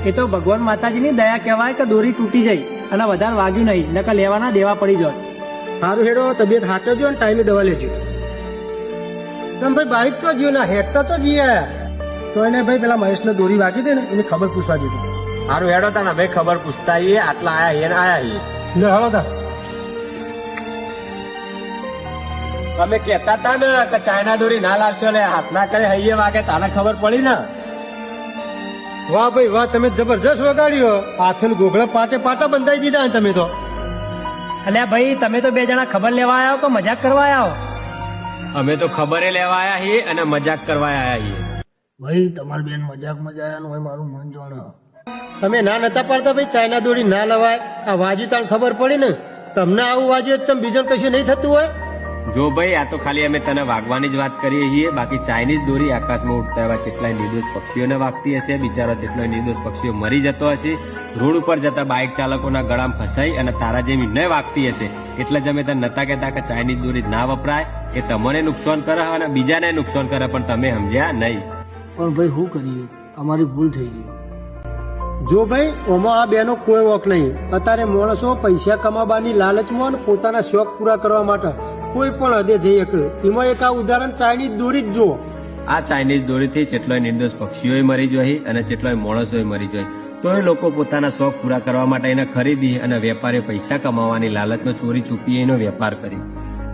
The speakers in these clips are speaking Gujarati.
એ તો ભગવાન માતાજીની દયા કહેવાય કે દોરી તૂટી જઈ અને વધારે વાગ્યું નહીં, નકર લેવાના દેવા પડી જાય. સારું હેડો, તબિયત સાચવજો અને ટાઈમે દવા લેજો. તમે ભાઈ બાઈક તો જ્યો ના હેડતા તો જઈએ ચોઈને ભાઈ પેલા મહેશને દોરી વાગી દે ને એની ખબર પૂછવા દીધી. સારું હેડો તાના ભાઈ ખબર પૂછતા આવીએ. આટલા આયા લે હળો તા. તમે કેતા તા ને કે ચાઇના દોરી ના લાવશો, લે હાથ ના કરે હૈયે વાગે તાને ખબર પડી ને. વાહ ભાઈ વાહ, તમે જબરજસ્ત વગાડ્યો. હાથને ગોગળા પાટે પાટા બંધાઈ દીધા ને તમે તો. અલ્યા ભાઈ, તમે તો બે જણા ખબર લેવા આવ્યા કે મજાક કરવા આવ્યા? અમે તો ખબરે લેવા આયા છીએ અને મજાક કરવા આયા છીએ. ભાઈ તમારી બેન મજાક મજા આવ્યા હોય, મારું મન જાણે. તમે ના નતા પાડતા ભાઈ ચાઇના દોરી ના લવાય. આ વાજ્યું તાણ ખબર પડી ને. તમને આવું વાજ્યું ચમ બીજું કશું નહીં થતું હોય? જો ભાઈ, આ તો ખાલી અમે તને વાગવાની જ વાત કરીએ છીએ. બાકી ચાઇનીઝ દોરી આકાશમાં ઉડતા એવા કેટલાય નિર્દોષ પક્ષીઓને વાગતી હશે. બિચારો કેટલાય નિર્દોષ પક્ષીઓ મરી જતો હશે. રોડ ઉપર જતા બાઇક ચાલકોના ગળામાં ફસાઈ અને તારા જેવી ન વાગતી હશે. એટલે જ અમે તને નતા કહેતા કે ચાઇનીઝ દોરી ના વપરાય. એ તમને નુકસાન કરે અને બીજાને નુકસાન કરે, પણ તમે સમજ્યા નહીં. પણ ભાઈ શું કરીએ, અમારી ભૂલ થઈ ગઈ. જો ભાઈ, ઓમાં આ બેનો કોઈ વોક નહીં. અત્યારે માણસો પૈસા કમાવાની લાલચમાં અને પોતાના શોખ પૂરા કરવા માટે કોઈ પણ હદે જઈ શકે. એમાં એક આ ઉદાહરણ ચાઇનીઝ દોરી જ જુઓ. આ ચાઇનીઝ દોરીથી કેટલાય નિર્દોષ પક્ષીઓ મરી જોઈ અને કેટલાય માણસો મરી જોઈ. તો એ લોકો પોતાના શોખ પૂરા કરવા માટે એને ખરીદી અને વેપારીએ પૈસા કમાવાની લાલચમાં ચોરી છુપી એનો વેપાર કરી.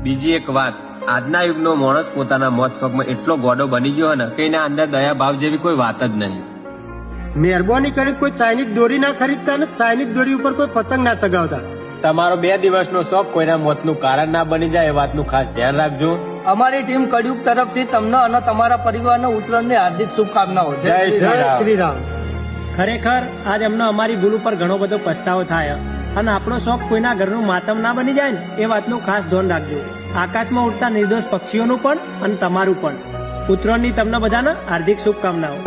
બીજી એક વાત, આજના યુગનો માણસ પોતાના મોત શોખમાં એટલો ગોડો બની ગયો ને કે એના અંદર દયા ભાવ જેવી કોઈ વાત જ નહીં. મહેરબાની કરી કોઈ ચાઇનીઝ દોરી ના ખરીદતા ને ચાઇનીઝ દોરી ઉપર કોઈ પતંગ ના ચગાવતા. તમારો 2 દિવસનો શોખ કોઈના મોતનું કારણ ના બની જાય, એ વાતનું ખાસ ધ્યાન રાખજો. અમારી ટીમ કળયુગ તરફથી તમને અને તમારા પરિવારને ઉત્તરાયણની હાર્દિક શુભકામનાઓ. જય શ્રી રામ. ખરેખર આજ અમને અમારી ભૂલ ઉપર ઘણો બધો પસ્તાવો થાય અને આપણો શોખ કોઈના ઘરનું માતમ ના બની જાય ને એ વાતનું ખાસ ધ્યાન રાખજો. આકાશમાં ઉડતા નિર્દોષ પક્ષીઓનું પણ અને તમારું પણ. ઉત્તરાયણની તમને બધાને હાર્દિક શુભકામનાઓ.